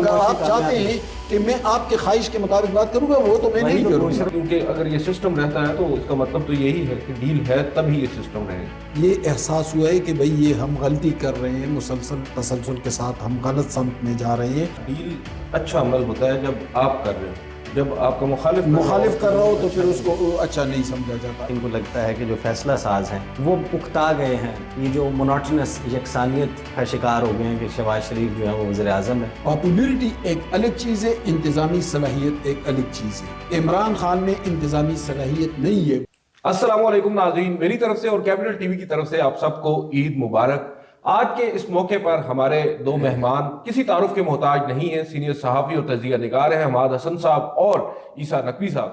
اگر آپ چاہتے ہیں کہ میں آپ کے خواہش کے مطابق بات کروں گا وہ تو میں نہیں کروں گا، کیونکہ اگر یہ سسٹم رہتا ہے تو اس کا مطلب تو یہی ہے کہ ڈیل ہے تب ہی یہ سسٹم رہے گا۔ یہ احساس ہوا ہے کہ بھئی یہ ہم غلطی کر رہے ہیں، مسلسل تسلسل کے ساتھ ہم غلط سمت میں جا رہے ہیں۔ ڈیل اچھا عمل ہوتا ہے جب آپ کر رہے ہو، جب آپ کا مخالف کر رہا ہو تو پھر اس کو اچھا نہیں سمجھا جاتا۔ ان کو لگتا ہے کہ جو فیصلہ ساز ہیں وہ اکتا گئے ہیں، یہ جو مونوٹنس یکسانیت کا شکار ہو گئے ہیں کہ شہباز شریف جو ہے وہ وزیر اعظم ہے۔ پاپولیرٹی ایک الگ چیز ہے، انتظامی صلاحیت ایک الگ چیز ہے۔ عمران خان میں انتظامی صلاحیت نہیں ہے۔ السلام علیکم ناظرین، میری طرف سے اور کیپٹل ٹی وی کی طرف سے آپ سب کو عید مبارک۔ آج کے اس موقع پر ہمارے دو مہمان کسی تعارف کے محتاج نہیں ہیں، سینئر صحافی اور تجزیہ نگار ہیں حماد حسن صاحب اور عیسیٰ نقوی صاحب۔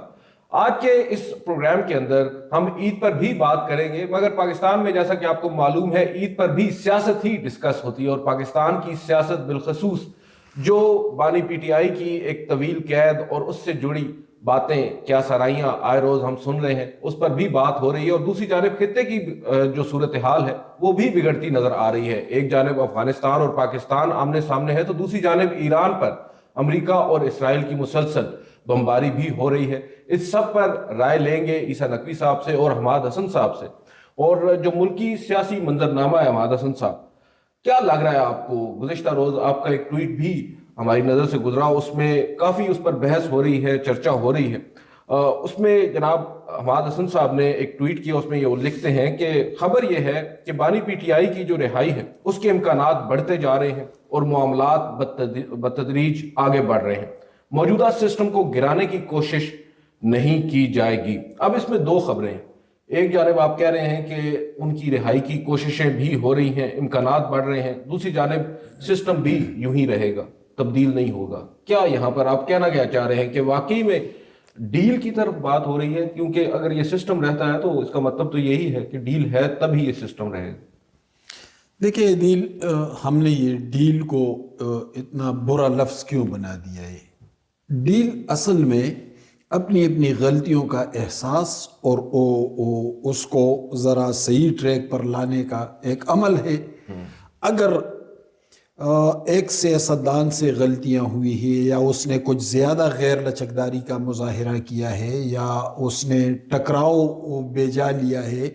آج کے اس پروگرام کے اندر ہم عید پر بھی بات کریں گے، مگر پاکستان میں جیسا کہ آپ کو معلوم ہے عید پر بھی سیاست ہی ڈسکس ہوتی ہے، اور پاکستان کی سیاست بالخصوص جو بانی پی ٹی آئی کی ایک طویل قید اور اس سے جڑی باتیں کیا سرائیاں آئے روز ہم سن رہے ہیں، اس پر بھی بات ہو رہی ہے، اور دوسری جانب خطے کی جو صورتحال ہے وہ بھی بگڑتی نظر آ رہی ہے۔ ایک جانب افغانستان اور پاکستان آمنے سامنے ہے تو دوسری جانب ایران پر امریکہ اور اسرائیل کی مسلسل بمباری بھی ہو رہی ہے۔ اس سب پر رائے لیں گے عیسیٰ نقوی صاحب سے اور حماد حسن صاحب سے۔ اور جو ملکی سیاسی منظرنامہ ہے حماد حسن صاحب، کیا لگ رہا ہے آپ کو؟ گزشتہ روز آپ کا ایک ٹویٹ بھی ہماری نظر سے گزرا، اس میں کافی اس پر بحث ہو رہی ہے، چرچا ہو رہی ہے۔ اس میں جناب حماد حسن صاحب نے ایک ٹویٹ کیا، اس میں یہ لکھتے ہیں کہ خبر یہ ہے کہ بانی پی ٹی آئی کی جو رہائی ہے اس کے امکانات بڑھتے جا رہے ہیں اور معاملات بتدریج آگے بڑھ رہے ہیں، موجودہ سسٹم کو گرانے کی کوشش نہیں کی جائے گی۔ اب اس میں دو خبریں ہیں، ایک جانب آپ کہہ رہے ہیں کہ ان کی رہائی کی کوششیں بھی ہو رہی ہیں، امکانات بڑھ رہے ہیں، دوسری جانب سسٹم بھی یوں ہی رہے گا، تبدیل نہیں ہوگا۔ کیا یہاں پر آپ کہنا کیا چاہ رہے ہیں کہ واقعی میں ڈیل کی طرف بات ہو رہی ہے؟ کیونکہ اگر یہ سسٹم رہتا ہے تو اس کا مطلب تو یہی ہے کہ ڈیل ہے تب ہی یہ سسٹم رہے گا۔ دیکھیں ڈیل، ہم نے یہ ڈیل کو اتنا برا لفظ کیوں بنا دیا ہے؟ ڈیل اصل میں اپنی اپنی غلطیوں کا احساس اور اس کو ذرا صحیح ٹریک پر لانے کا ایک عمل ہے۔ اگر ایک سیاستدان سے غلطیاں ہوئی ہیں یا اس نے کچھ زیادہ غیر لچکداری کا مظاہرہ کیا ہے یا اس نے ٹکراؤ بھیجا لیا ہے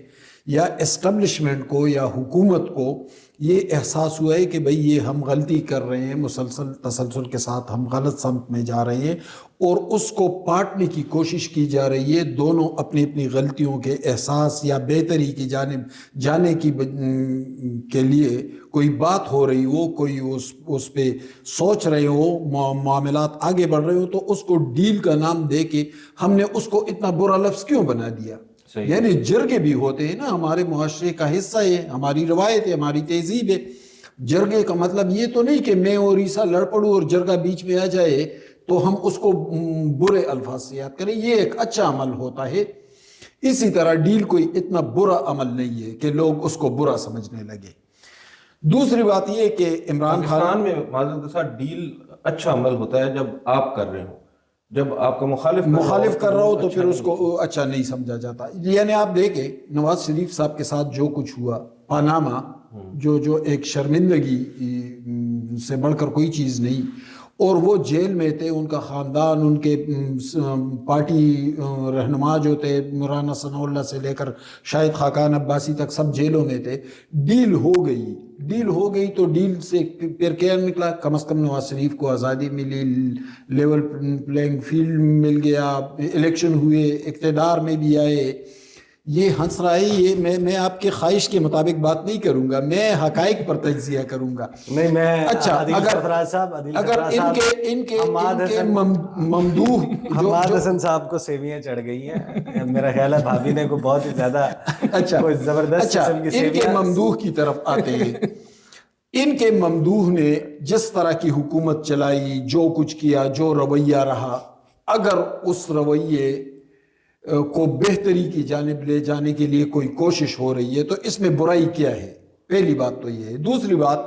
یا اسٹیبلشمنٹ کو یا حکومت کو یہ احساس ہوا ہے کہ بھئی یہ ہم غلطی کر رہے ہیں، مسلسل تسلسل کے ساتھ ہم غلط سمت میں جا رہے ہیں، اور اس کو پاٹنے کی کوشش کی جا رہی ہے، دونوں اپنی اپنی غلطیوں کے احساس یا بہتری کی جانب جانے کے لیے کوئی بات ہو رہی ہو، کوئی اس پہ سوچ رہے ہو، معاملات آگے بڑھ رہے ہو، تو اس کو ڈیل کا نام دے کے ہم نے اس کو اتنا برا لفظ کیوں بنا دیا؟ یعنی جرگے بھی ہوتے ہیں نا، ہمارے معاشرے کا حصہ ہے، ہماری روایت ہے، ہماری تہذیب ہے۔ جرگے کا مطلب یہ تو نہیں کہ میں اور عیسیٰ لڑ پڑوں اور جرگہ بیچ میں آ جائے تو ہم اس کو برے الفاظ سے یاد کریں، یہ ایک اچھا عمل ہوتا ہے۔ اسی طرح ڈیل کوئی اتنا برا عمل نہیں ہے کہ لوگ اس کو برا سمجھنے لگے۔ دوسری بات یہ کہ عمران خان میں معذرت کے ساتھ ڈیل اچھا عمل ہوتا ہے جب آپ کر رہے ہو، جب آپ کا مخالف کر رہا ہو تو پھر اس کو اچھا نہیں سمجھا جاتا۔ یعنی آپ دیکھیں نواز شریف صاحب کے ساتھ جو کچھ ہوا، پاناما، جو ایک شرمندگی سے بڑھ کر کوئی چیز نہیں، اور وہ جیل میں تھے، ان کا خاندان، ان کے پارٹی رہنما جو تھے مولانا ثناء اللہ سے لے کر شاہد خاقان عباسی تک سب جیلوں میں تھے۔ ڈیل ہو گئی تو ڈیل سے پھر کیا نکلا؟ کم از کم نواز شریف کو آزادی ملی، لیول پلینگ فیلڈ مل گیا، الیکشن ہوئے، اقتدار میں بھی آئے۔ یہ ہنس رہا ہے، یہ میں آپ کے خواہش کے مطابق بات نہیں کروں گا، میں حقائق پر تجزیہ کروں گا۔ نہیں، میں اچھا اگر ان کے ممدوح حماد حسن صاحب کو سیویاں چڑھ گئی ہیں، میرا خیال ہے بھابھی نے کو بہت ہی زیادہ کوئی زبردست قسم کی ان کے ممدوح کی طرف آتے ہیں۔ ان کے ممدوح نے جس طرح کی حکومت چلائی، جو کچھ کیا، جو رویہ رہا، اگر اس رویے کو بہتری کی جانب لے جانے کے لیے کوئی کوشش ہو رہی ہے تو اس میں برائی کیا ہے؟ پہلی بات تو یہ ہے۔ دوسری بات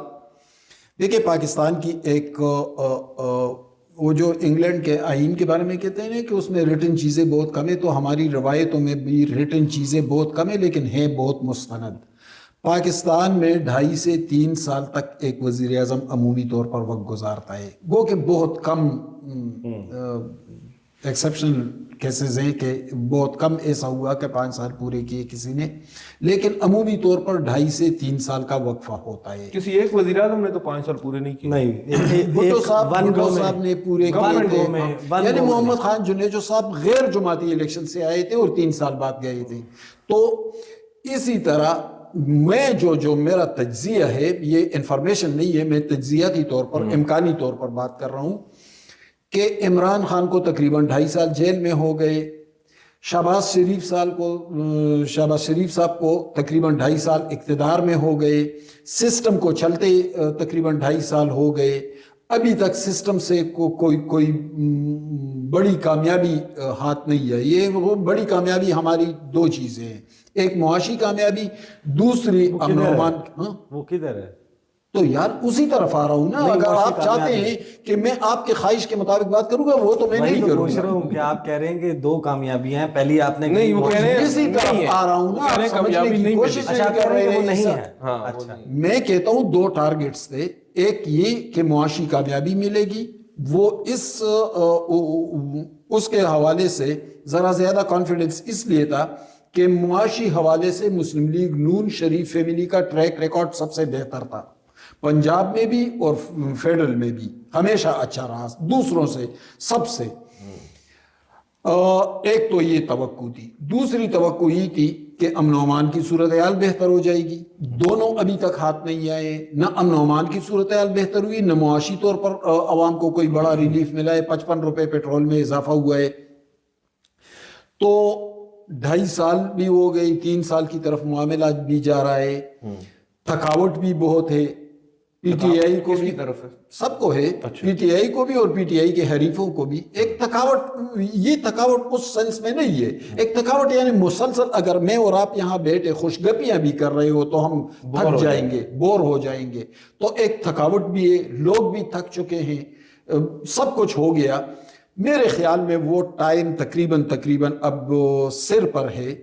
دیکھیں، پاکستان کی ایک وہ جو انگلینڈ کے آئین کے بارے میں کہتے ہیں کہ اس میں ریٹن چیزیں بہت کم ہیں، تو ہماری روایتوں میں بھی ریٹن چیزیں بہت کم ہیں لیکن ہیں بہت مستند۔ پاکستان میں 2.5 سے 3 سال تک ایک وزیر اعظم عمومی طور پر وقت گزارتا ہے. گو کہ بہت کم ایکسیپشنل کیسز ہیں کہ بہت کم ایسا ہوا کہ 5 سال پورے کیے کسی نے, لیکن عمومی طور پر 2.5 سے 3 سال کا وقفہ ہوتا ہے. کسی ایک وزیر اعظم نے تو 5 سال پورے نہیں کیے. نہیں, بھٹو صاحب نے پورے کیے تھے, یعنی محمد خان جنیجو صاحب غیر جماعتی الیکشن سے آئے تھے اور 3 سال بعد گئے تھے. تو اسی طرح میں جو میرا تجزیہ ہے, یہ انفارمیشن نہیں ہے, میں تجزیاتی طور پر امکانی طور پر بات کر رہا ہوں کہ عمران خان کو تقریباً 2.5 سال جیل میں ہو گئے, شہباز شریف صاحب کو تقریباً 2.5 سال اقتدار میں ہو گئے, سسٹم کو چلتے تقریباً 2.5 سال ہو گئے, ابھی تک سسٹم سے کوئی بڑی کامیابی ہاتھ نہیں ہے. یہ وہ بڑی کامیابی ہماری 2 چیزیں ہیں, ایک معاشی کامیابی, دوسری امن و امان. وہ کدھر ہے؟ تو یار اسی طرف آ رہا ہوں نا. اگر آپ چاہتے ہیں کہ میں آپ کے خواہش کے مطابق بات کروں گا, وہ تو میں نہیں کروں پوچھ رہا ہوں کہ آپ کہہ رہے ہیں کہ 2 کامیابیاں ہیں, پہلی آپ نے نہیں, وہ کہہ رہے ہیں اسی طرف آ رہا ہوں نا, سمجھنے کی کوشش کر رہے ہیں. نہیں ہے. میں کہتا ہوں 2 ٹارگٹس تھے, ایک یہ کہ معاشی کامیابی ملے گی, وہ اس کے حوالے سے ذرا زیادہ کانفیڈنس اس لیے تھا کہ معاشی حوالے سے مسلم لیگ نون شریف فیملی کا ٹریک ریکارڈ سب سے بہتر تھا, پنجاب میں بھی اور فیڈرل میں بھی ہمیشہ اچھا رہا دوسروں سے, سب سے. ایک تو یہ توقع تھی. دوسری توقع یہ تھی کہ امن و امان کی صورتحال بہتر ہو جائے گی. دونوں ابھی تک ہاتھ نہیں آئے, نہ امن و امان کی صورتحال بہتر ہوئی, نہ معاشی طور پر عوام کو کوئی بڑا ریلیف ملا ہے. 55 روپے پیٹرول میں اضافہ ہوا ہے. تو 2.5 سال بھی ہو گئی, 3 سال کی طرف معاملہ بھی جا رہا ہے. تھکاوٹ بھی بہت ہے, پی ٹی آئی کو بھی, سب کو ہے, پی ٹی آئی کو بھی اور پی ٹی آئی کے حریفوں کو بھی. ایک تھکاوٹ, یہ تھکاوٹ اس سینس میں نہیں ہے, ایک تھکاوٹ یعنی مسلسل اگر میں اور آپ یہاں بیٹھے خوش گپیاں بھی کر رہے ہو تو ہم تھک جائیں گے, بور ہو جائیں گے. تو ایک تھکاوٹ بھی ہے, لوگ بھی تھک چکے ہیں, سب کچھ ہو گیا. میرے خیال میں وہ ٹائم تقریباً اب سر پر ہے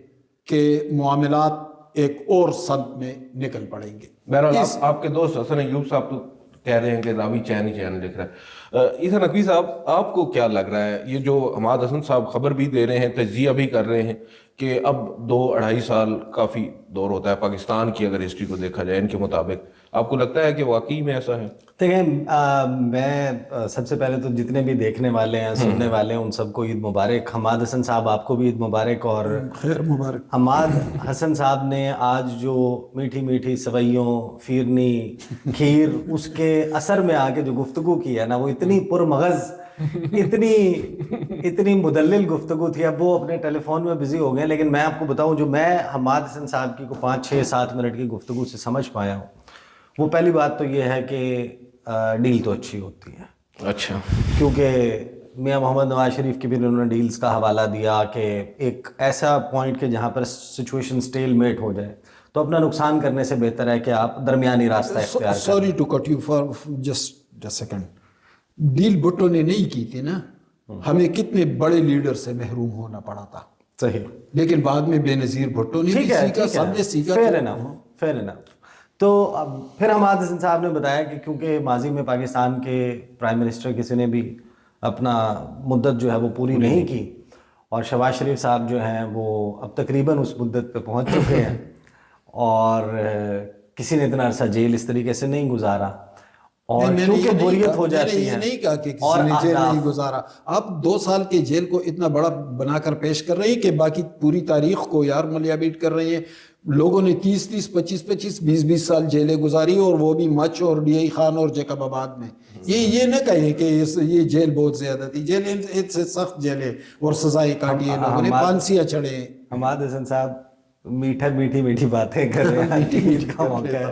کہ معاملات ایک اور سمت میں نکل پڑیں گے. بہرحال آپ کے دوست حسن ایوب صاحب تو کہہ رہے ہیں کہ راوی چین لکھ رہا ہے. عیسیٰ نقوی صاحب, آپ کو کیا لگ رہا ہے, یہ جو حماد حسن صاحب خبر بھی دے رہے ہیں, تجزیہ بھی کر رہے ہیں کہ اب 2-2.5 سال کافی دور ہوتا ہے پاکستان کی اگر ہسٹری کو دیکھا جائے ان کے مطابق, آپ کو لگتا ہے کہ واقعی میں ایسا ہے؟ دیکھیں, میں سب سے پہلے تو جتنے بھی دیکھنے والے ہیں, سننے والے ہیں, ان سب کو عید مبارک. حماد حسن صاحب آپ کو بھی عید مبارک. اور خیر مبارک. حماد حسن صاحب نے آج جو میٹھی میٹھی سوئیوں, فیرنی, کھیر, اس کے اثر میں آ کے جو گفتگو کی ہے نا, وہ اتنی پرمغز, اتنی مدلل گفتگو تھی. اب وہ اپنے ٹیلی فون میں بزی ہو گئے, لیکن میں آپ کو بتاؤں جو میں حماد حسن صاحب کی کو 5-6-7 منٹ کی گفتگو سے سمجھ پایا ہوں, وہ پہلی بات تو یہ ہے کہ ڈیل تو اچھی ہوتی ہے. اچھا, کیونکہ میاں محمد نواز شریف کی بھی انہوں نے ڈیلز کا حوالہ دیا کہ ایک ایسا پوائنٹ کہ جہاں پر سچویشن سٹیل میٹ ہو جائے تو اپنا نقصان کرنے سے بہتر ہے کہ آپ درمیانی راستہ اختیار کریں. Sorry to cut you for just a second. Deal Bhutto نے نہیں کی تھی نا, ہمیں کتنے بڑے لیڈر سے محروم ہونا پڑا تھا. صحیح, لیکن بعد میں بے نظیر بھٹو نے بھی سیکھا, سب نے سیکھا. فیر انف. تو اب پھر حماد حسن صاحب نے بتایا کہ کیونکہ ماضی میں پاکستان کے پرائم منسٹر کسی نے بھی اپنا مدت جو ہے وہ پوری نہیں کی, اور شہباز شریف صاحب جو ہیں وہ اب تقریباً اس مدت پہ پہنچ چکے ہیں, اور کسی نے اتنا عرصہ جیل اس طریقے سے نہیں گزارا, اور کیونکہ بوریت ہو جاتی ہے. میں نے یہ نہیں کہا کہ کسی نے جیل نہیں گزارا. آپ 2 سال کے جیل کو اتنا بڑا بنا کر پیش کر رہے ہیں کہ باقی پوری تاریخ کو یار ملیابیٹ کر رہے ہیں. لوگوں نے 30-30, 25-25, 20-20 سال جیلیں گزاری, اور وہ بھی مچ اور ڈی آئی خان اور جیکب آباد میں. یہ نہ کہیں کہ یہ جیل بہت زیادہ تھی, جیل اس سے سخت جیلیں اور سزائیں کاٹی ہیں لوگوں نے, پھانسیاں چڑھے ہیں. حماد حسن صاحب میٹھی باتیں کر رہے ہیں, عید کا موقع ہے,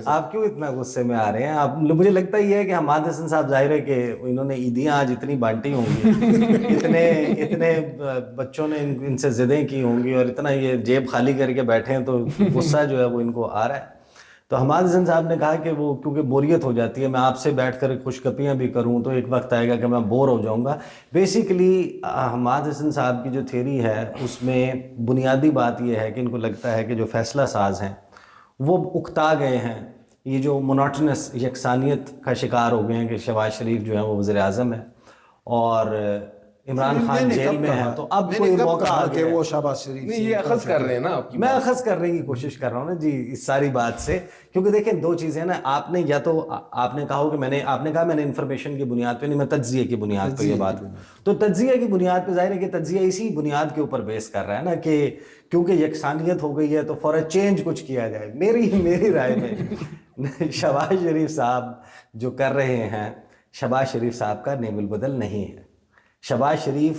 آپ کیوں اتنا غصے میں آ رہے ہیں؟ آپ, مجھے لگتا یہ ہے کہ حماد حسن صاحب ظاہر ہے کہ انہوں نے عیدیاں آج اتنی بانٹی ہوں گی, اتنے بچوں نے ان سے ضدیں کی ہوں گی, اور اتنا یہ جیب خالی کر کے بیٹھے ہیں, تو غصہ جو ہے وہ ان کو آ رہا ہے. تو حماد حسن صاحب نے کہا کہ وہ کیونکہ بوریت ہو جاتی ہے, میں آپ سے بیٹھ کر خوش گپیاں بھی کروں تو ایک وقت آئے گا کہ میں بور ہو جاؤں گا. بیسیکلی حماد حسن صاحب کی جو تھیوری ہے اس میں بنیادی بات یہ ہے کہ ان کو لگتا ہے کہ جو فیصلہ ساز ہیں وہ اکتا گئے ہیں، یہ جو مونوٹنس یکسانیت کا شکار ہو گئے ہیں کہ شہباز شریف جو ہے وہ وزیر اعظم ہے اور عمران خان جیل میں ہے، تو اب کوئی موقع آ کہ گیا وہ شہباز شریف نہیں یہ اخذ کر رہے ہیں نا آپ کی میں اخذ کرنے کی کوشش کر رہا ہوں نا جی اس ساری بات سے، کیونکہ دیکھیں دو چیزیں نا، آپ نے یا تو آپ نے کہا ہو کہ آپ نے کہا میں نے انفارمیشن کی بنیاد پہ نہیں، میں تجزیے کی بنیاد پہ یہ بات، تو تجزیے کی بنیاد پہ ظاہر ہے کہ تجزیہ اسی بنیاد کے اوپر بیس کر رہا ہے نا کہ کیونکہ یکسانیت ہو گئی ہے تو فور اے چینج کچھ کیا جائے۔ میری رائے میں شہباز شریف صاحب جو کر رہے ہیں، شہباز شریف صاحب کا نیم البدل نہیں ہے۔ شہباز شریف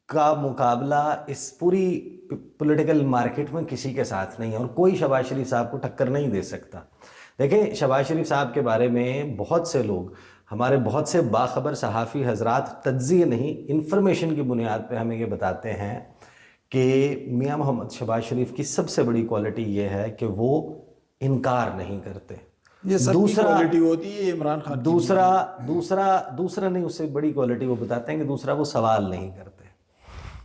کا مقابلہ اس پوری پولیٹیکل مارکیٹ میں کسی کے ساتھ نہیں ہے اور کوئی شہباز شریف صاحب کو ٹکر نہیں دے سکتا۔ دیکھیں شہباز شریف صاحب کے بارے میں بہت سے لوگ، ہمارے بہت سے باخبر صحافی حضرات تجزیے نہیں انفارمیشن کی بنیاد پہ ہمیں یہ بتاتے ہیں کہ میاں محمد شہباز شریف کی سب سے بڑی کوالٹی یہ ہے کہ وہ انکار نہیں کرتے۔ یہ سب کی کوالٹی ہوتی ہے عمران خان۔ دوسرا نہیں، اس سے بڑی کوالٹی وہ بتاتے ہیں کہ دوسرا وہ سوال نہیں کرتے۔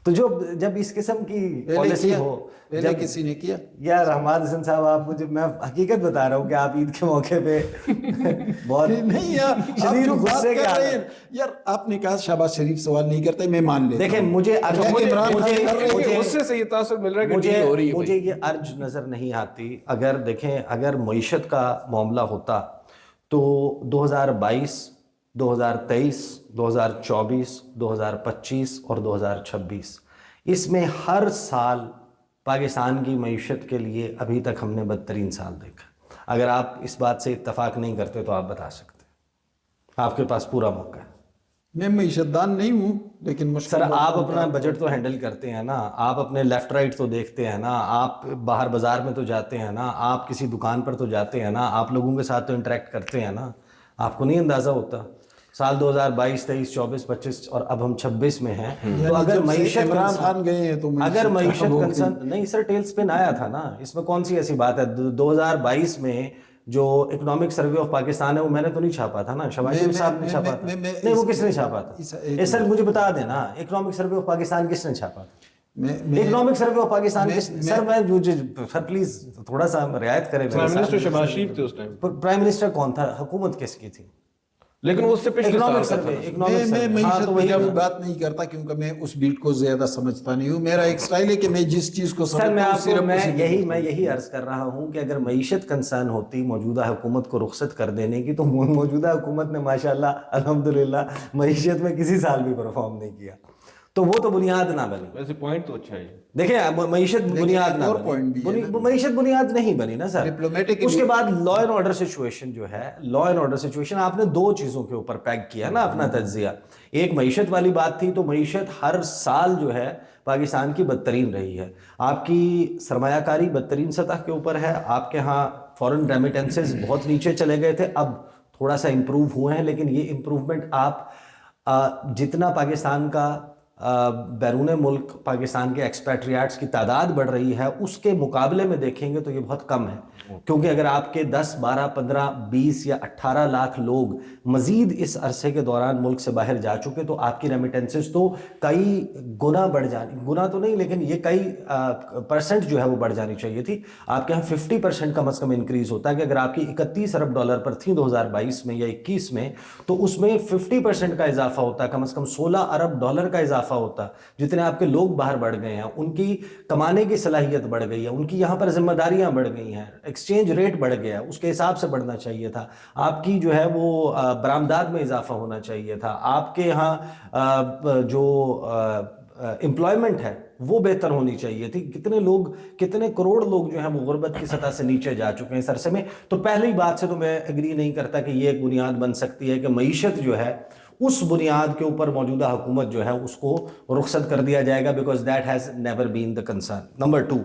تو جب اس قسم کی پالیسی ہو، پہلے کسی نے کیا؟ یار حماد حسن صاحب آپ مجھے، میں حقیقت بتا رہا ہوں کہ آپ عید کے موقع پہ بہت نہیں یار شدید غصے کے حالت۔ یار آپ نے کہا شہباز شریف سوال نہیں کرتے، میں مان لیتا ہوں۔ دیکھیں مجھے غصے سے یہ تاثر مل رہا ہے کہ ڈیل ہو رہی ہے۔ مجھے یہ ارج نظر نہیں آتی۔ اگر معیشت کا معاملہ ہوتا تو 2022 2023 2024 2025 اور 2026 اس میں ہر سال پاکستان کی معیشت کے لیے ابھی تک ہم نے بدترین سال دیکھا۔ اگر آپ اس بات سے اتفاق نہیں کرتے تو آپ بتا سکتے ہیں، آپ کے پاس پورا موقع ہے۔ میں معیشت دان نہیں ہوں لیکن سر آپ اپنا بجٹ تو ہینڈل کرتے ہیں نا، آپ اپنے لیفٹ رائٹ تو دیکھتے ہیں نا، آپ باہر بازار میں تو جاتے ہیں نا، آپ کسی دکان پر تو جاتے ہیں نا، آپ لوگوں کے ساتھ تو انٹریکٹ کرتے ہیں نا، آپ کو نہیں اندازہ ہوتا۔ سال 2022 23 24 25 اور اب ہم 26 میں ہیں، تو اگر معیشت عمران خان گئے ہیں تو اگر معیشت کنسرن نہیں سر، ٹیل سپن آیا تھا نا، اس میں کون سی ایسی بات ہے؟ 2022 میں جو اکنامک سروے آف پاکستان ہے وہ میں نے تو نہیں چھاپا تھا نا، شہباز شریف صاحب نے چھاپا تھا۔ نہیں وہ کس نے چھاپا تھا؟ سر مجھے بتا دینا، اکنامک سروے آف پاکستان کس نے چھاپا تھا؟ اکنامک سروے آف پاکستان سر میں سر پلیز تھوڑا سا رعایت کریں۔ پرائم منسٹر شہباز شریف تھے اس ٹائم۔ پرائم منسٹر کون تھا؟ حکومت کس کی تھی؟ لیکن اس سے پچھلے اکنامک سال سروے میں معیشت کی بات نہیں کرتا کیونکہ میں اس بیٹ کو زیادہ سمجھتا نہیں ہوں۔ میرا ایک سٹائل ہے کہ میں جس چیز کو سمجھتا ہوں میں یہی عرض کر رہا ہوں کہ اگر معیشت کنسرن ہوتی موجودہ حکومت کو رخصت کر دینے کی، تو موجودہ حکومت نے ماشاءاللہ الحمدللہ معیشت میں کسی سال بھی پرفارم نہیں کیا، تو وہ تو بنیاد نہ بنی۔ ویسے پوائنٹ تو اچھا ہے۔ دیکھیں معیشت بنیاد نہ بنی، معیشت بنیاد نہیں بنی نا سر۔ اس کے بعد لا اینڈ آرڈر سچویشن جو ہے، لا اینڈ آرڈر سچویشن آپ نے دو چیزوں کے اوپر پیک کیا نا اپنا تجزیہ۔ ایک معیشت والی بات تھی، تو معیشت ہر سال جو ہے پاکستان کی بدترین رہی ہے، آپ کی سرمایہ کاری بدترین سطح کے اوپر ہے، آپ کے ہاں فورن ریمیٹنسز بہت نیچے چلے گئے تھے، اب تھوڑا سا امپروو ہوئے ہیں، لیکن یہ امپروومنٹ آپ جتنا پاکستان کا بیرون ملک پاکستان کے ایکسپیٹریاٹس کی تعداد بڑھ رہی ہے اس کے مقابلے میں دیکھیں گے تو یہ بہت کم ہے، کیونکہ اگر آپ کے 10 12 15 20 یا 18 لاکھ لوگ مزید اس عرصے کے دوران ملک سے باہر جا چکے تو آپ کی ریمیٹنسز تو کئی گنا بڑھ جانی، گنا تو نہیں لیکن یہ کئی پرسنٹ جو ہے وہ بڑھ جانی چاہیے تھی۔ آپ کے یہاں 50% کم از کم انکریز ہوتا ہے کہ اگر آپ کی 31 ارب ڈالر پر تھی 2022 میں یا 21 میں، تو اس میں 50% کا اضافہ ہوتا ہے، کم از کم 16 ارب ڈالر کا اضافہ ہوتا، جتنے آپ کے لوگ باہر بڑھ گئے ہیں، ان کی کمانے کی صلاحیت بڑھ گئی ہے، ان کی یہاں پر ذمہ داریاں بڑھ گئی ہیں، ایکسچینج ریٹ بڑھ گیا، اس کے حساب سے بڑھنا چاہیے تھا، آپ کی جو ہے وہ برآمدات میں اضافہ ہونا چاہیے تھا، آپ کے یہاں جو امپلائمنٹ ہے وہ بہتر ہونی چاہیے تھی۔ کتنے کروڑ لوگ جو ہیں وہ غربت کی سطح سے نیچے جا چکے ہیں اس عرصے میں۔ تو پہلی بات سے تو میں ایگری نہیں کرتا کہ یہ ایک بنیاد بن سکتی ہے کہ معیشت جو ہے اس بنیاد کے اوپر موجودہ حکومت جو ہے اس کو رخصت کر دیا جائے گا، because that has never been the concern. Number 2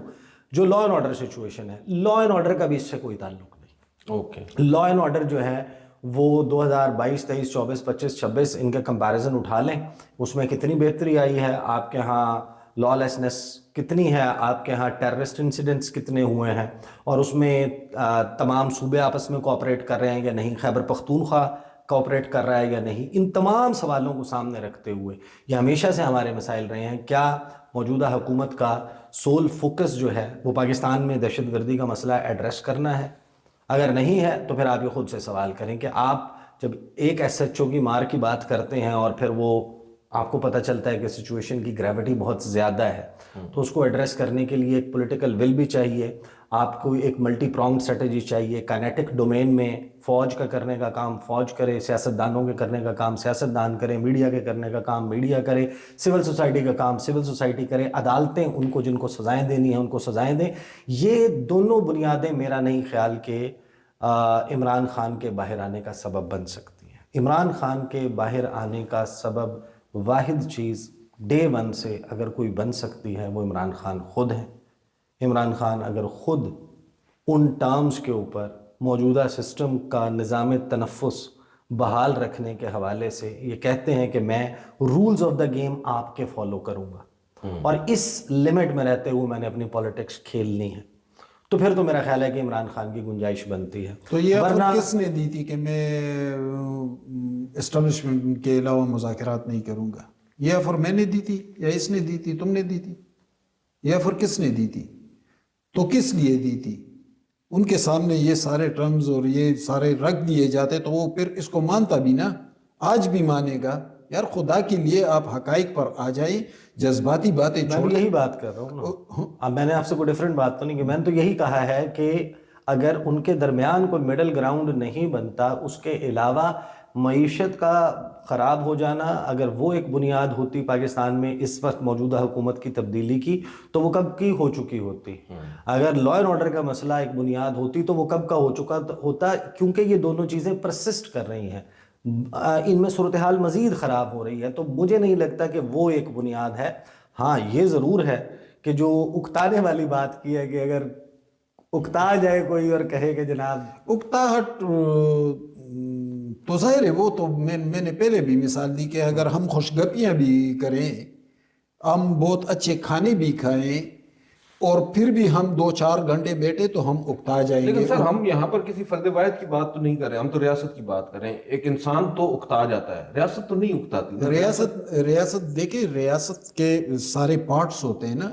جو لا اینڈ آرڈر سچویشن ہے، لا اینڈ آرڈر کا بھی اس سے کوئی تعلق نہیں۔ اوکے، لا اینڈ آرڈر جو ہے وہ 2022 23 24 25 26 ان کے کمپیریزن اٹھا لیں، اس میں کتنی بہتری آئی ہے، آپ کے ہاں لا لیسنس کتنی ہے، آپ کے ہاں ٹیررسٹ انسیڈنٹس کتنے ہوئے ہیں، اور اس میں تمام صوبے آپس میں کوآپریٹ کر رہے ہیں یا نہیں، خیبر پختونخوا کوآپریٹ کر رہا ہے یا نہیں۔ ان تمام سوالوں کو سامنے رکھتے ہوئے یہ ہمیشہ سے ہمارے مسائل رہے ہیں، کیا موجودہ حکومت کا سول فوکس جو ہے وہ پاکستان میں دہشت گردی کا مسئلہ ایڈریس کرنا ہے؟ اگر نہیں ہے تو پھر آپ یہ خود سے سوال کریں کہ آپ جب ایک ایس ایچ او کی مار کی بات کرتے ہیں اور پھر وہ آپ کو پتہ چلتا ہے کہ سچویشن کی گریوٹی بہت زیادہ ہے، تو اس کو ایڈریس کرنے کے لیے ایک پولیٹیکل ول بھی چاہیے، آپ کو ایک ملٹی پرونگ اسٹریٹجی چاہیے۔ کائنیٹک ڈومین میں فوج کا کرنے کا کام فوج کرے، سیاستدانوں کے کرنے کا کام سیاستدان کرے، میڈیا کے کرنے کا کام میڈیا کرے، سول سوسائٹی کا کام سول سوسائٹی کرے، عدالتیں ان کو جن کو سزائیں دینی ہیں ان کو سزائیں دیں۔ یہ دونوں بنیادیں میرا نہیں خیال کہ عمران خان کے باہر آنے کا سبب بن سکتی ہیں۔ عمران خان کے باہر آنے کا سبب واحد چیز ڈے ون سے اگر کوئی بن سکتی ہے وہ عمران خان خود ہیں۔ عمران خان اگر خود ان ٹرمز کے اوپر موجودہ سسٹم کا نظام تنفس بحال رکھنے کے حوالے سے یہ کہتے ہیں کہ میں رولز آف دا گیم آپ کے فالو کروں گا اور اس لمٹ میں رہتے ہوئے میں نے اپنی پالیٹکس کھیلنی ہے، تو پھر تو میرا خیال ہے کہ عمران خان کی گنجائش بنتی ہے۔ تو یہ آفر کس نے دی تھی کہ میں اسٹیبلشمنٹ کے علاوہ مذاکرات نہیں کروں گا؟ یہ آفر میں نے دی تھی یا اس نے دی تھی؟ تم نے دی تھی؟ یہ آفر کس نے دی تھی؟ تو کس لیے دی تھی؟ ان کے سامنے یہ سارے ٹرمز اور یہ سارے رکھ دیے جاتے تو وہ پھر اس کو مانتا بھی نا، آج بھی مانے گا۔ یار خدا کے لیے آپ حقائق پر آ جائیں، جذباتی باتیں چھوڑ۔ میں یہی بات کر رہا ہوں، اب میں نے آپ سے کوئی ڈیفرنٹ بات تو نہیں کی، میں نے تو یہی کہا ہے کہ اگر ان کے درمیان کوئی مڈل گراؤنڈ نہیں بنتا، اس کے علاوہ معیشت کا خراب ہو جانا اگر وہ ایک بنیاد ہوتی پاکستان میں اس وقت موجودہ حکومت کی تبدیلی کی تو وہ کب کی ہو چکی ہوتی۔ اگر لا اینڈ آرڈر کا مسئلہ ایک بنیاد ہوتی تو وہ کب کا ہو چکا ہوتا، کیونکہ یہ دونوں چیزیں پرسسٹ کر رہی ہیں، ان میں صورتحال مزید خراب ہو رہی ہے، تو مجھے نہیں لگتا کہ وہ ایک بنیاد ہے۔ ہاں یہ ضرور ہے کہ جو اکتانے والی بات کی ہے کہ اگر اکتا جائے کوئی اور کہے کہ جناب اکتاہٹ، تو ظاہر ہے وہ تو میں نے پہلے بھی مثال دی کہ اگر ہم خوشگپیاں بھی کریں، ہم بہت اچھے کھانے بھی کھائیں اور پھر بھی ہم 2-4 گھنٹے بیٹھے تو ہم اکتا جائیں گے۔ لیکن سر ہم یہاں پر کسی فرد واحد کی بات تو نہیں کر رہے، ہم تو ریاست کی بات کر رہے ہیں۔ ایک انسان تو اکتا جاتا ہے، ریاست تو نہیں اکتاتی۔ ریاست دیکھیں، ریاست کے سارے پارٹس ہوتے ہیں نا،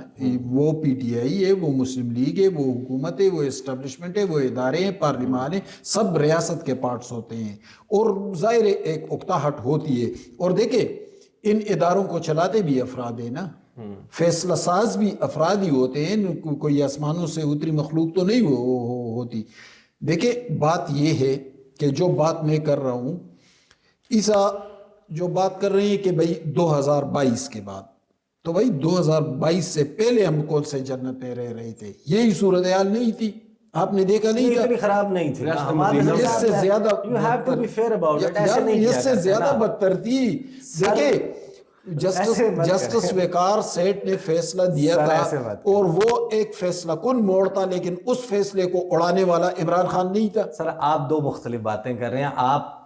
وہ پی ٹی آئی ہے، وہ مسلم لیگ ہے، وہ حکومت ہے، وہ اسٹیبلشمنٹ ہے، وہ ادارے ہیں، پارلیمان ہے، سب ریاست کے پارٹس ہوتے ہیں اور ظاہر ایک اکتاہٹ ہوتی ہے۔ اور دیکھیں ان اداروں کو چلاتے بھی افراد ہیں نا، فیصلہ ساز بھی افراد ہی ہوتے ہیں، کوئی آسمانوں سے اتری مخلوق تو نہیں ہوتی۔ دیکھیں بات یہ ہے کہ جو بات میں کر رہا ہوں، عیسیٰ جو بات کر رہے ہیں کہ بھائی 2022 کے بعد، تو بھائی 2022 سے پہلے ہم کون سے جنت میں رہ رہے تھے؟ یہی صورتحال نہیں تھی؟ آپ نے دیکھا نہیں تھا؟ اتنی خراب نہیں تھی، اس سے زیادہ اس سے زیادہ بدتر تھی۔ دیکھیں جسٹس وقار سیٹ نے فیصلہ دیا تھا اور وہ ایک فیصلہ کن موڑ تھا، لیکن اس فیصلے کو اڑانے والا عمران خان نہیں تھا۔ سر آپ دو مختلف باتیں کر رہے ہیں، آپ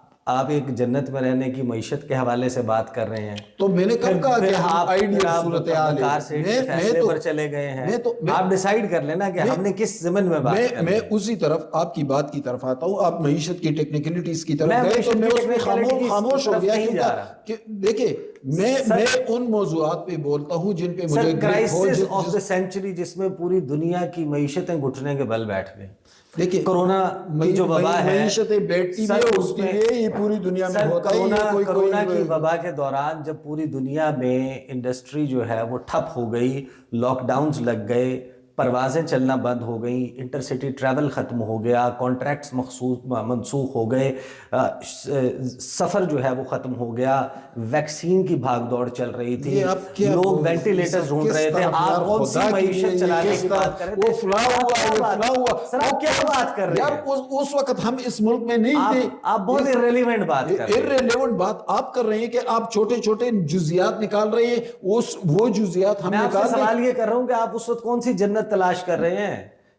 ایک جنت میں رہنے کی معیشت کے حوالے سے بات کر رہے ہیں، تو میں نے کب کہا کہ آپ آئیڈیل صورتحال فیصلے پر چلے گئے ہیں، آپ ڈیسائیڈ کر لینا کہ ہم نے کس ضمن میں بات کرنی ہے۔ میں اسی طرف آپ کی بات کی طرف آتا ہوں، آپ معیشت کی ٹیکنیکلٹیز کی طرف گئے تو میں اس میں خاموش ہو گیا کہ دیکھیں میں ان موضوعات پہ بولتا ہوں جن پہ مجھے کرائسس آف دی سینچری، جس میں پوری دنیا کی معیشتیں گھٹنے کے بل بیٹھ گئے۔ دیکھیں کورونا کی جو وبا ہے، معیشتیں بیٹھتی ہیں اس کے لیے یہ پوری دنیا میں ہوتا ہے۔ کورونا کی وبا کے دوران جب پوری دنیا میں انڈسٹری جو ہے وہ ٹھپ ہو گئی، لاک ڈاؤنز لگ گئے، پروازیں چلنا بند ہو گئیں، انٹر سٹی ٹریول ختم ہو گیا، کانٹریکٹس منسوخ ہو گئے، سفر جو ہے وہ ختم ہو گیا، ویکسین کی بھاگ دوڑ چل رہی تھی، لوگ وینٹیلیٹرز ڈھونڈ رہے تھے، آپ کون سی معیشت چلانے کی بات کر رہے تھے؟ وہ فلاں ہوا سر آپ کیا بات کر رہے ہیں؟ یار اس وقت ہم اس ملک میں نہیں تھے۔ آپ بہت irrelevant بات کر رہے ہیں، irrelevant بات آپ کر رہے ہیں کہ آپ چھوٹے چھوٹے جزیات نکال رہے ہیں، وہ جزیات ہم میں آپ سے نکال سوال یہ کر رہا ہوں کہ آپ اس وقت کون سی جنت تلاش کر رہے ہیں؟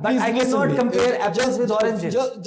but I cannot compare apples with oranges.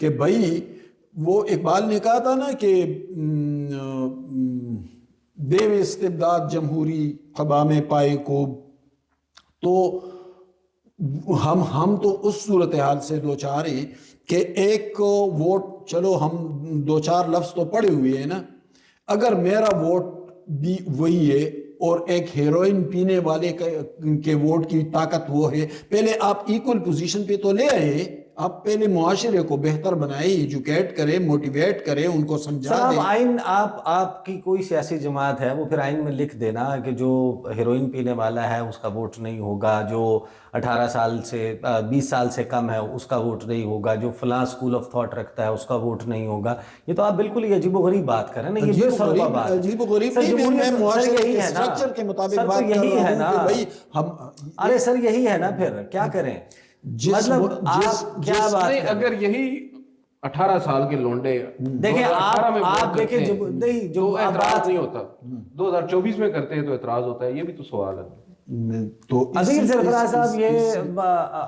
کہ بھائی وہ اقبال نے کہا تھا نا کہ دیو استبداد جمہوری قبا میں پائے کو، تو ہم تو اس صورتحال سے دوچار ہیں کہ ایک ووٹ، چلو ہم دو چار لفظ تو پڑے ہوئے ہیں نا، اگر میرا ووٹ بھی وہی ہے اور ایک ہیروئن پینے والے کے ووٹ کی طاقت وہ ہے، پہلے آپ ایکول پوزیشن پہ تو لے آئے، آپ پہلے معاشرے کو بہتر بنائے، ایجوکیٹ کریں، موٹیویٹ کریں، ان کو سمجھا دیں۔ آئین آپ کی کوئی سیاسی جماعت ہے وہ پھر آئین میں لکھ دینا کہ جو ہیروئن پینے والا ہے اس کا ووٹ نہیں ہوگا، جو 18 سال سے 20 سال سے کم ہے اس کا ووٹ نہیں ہوگا، جو فلاں اسکول آف تھاٹ رکھتا ہے اس کا ووٹ نہیں ہوگا۔ یہ تو آپ بالکل ہی عجیب و غریب بات کریں نا، یہ بے سروپا بات ہے۔ عجیب و غریب نہیں، میں معاشرے کے اسٹرکچر کے مطابق بات کر رہا ہوں کہ بھائی ہم، ارے سر یہی ہے نا، پھر کیا کریں؟ مطلب آپ کیا بات نہیں، اگر یہی 18 سال کے لونڈے دیکھیں، آپ دیکھیں جو اعتراض نہیں ہوتا 2024 میں کرتے ہیں تو اعتراض ہوتا ہے، یہ بھی تو سوال ہے۔ تو عظیم سرفراز صاحب، یہ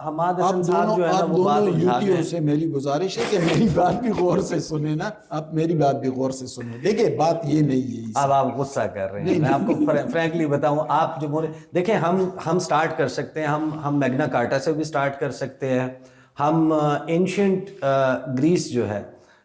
حماد حسن صاحب جو ہے نا آپ وہ بات دونوں اٹھا یوٹیوں دیں۔ سے میری گزارش ہے کہ میری بات بھی غور سے سنیں نا، آپ میری بات بھی غور سے سنیں۔ دیکھیں بات یہ نہیں ہے، اب آپ غصہ کر رہے ہیں، میں آپ کو فرینکلی بتاؤں، آپ دیکھیں ہم سٹارٹ کر سکتے ہیں، ہم میگنا کارٹا سے بھی سٹارٹ کر سکتے ہیں، ہم اینشنٹ گریس جو ہے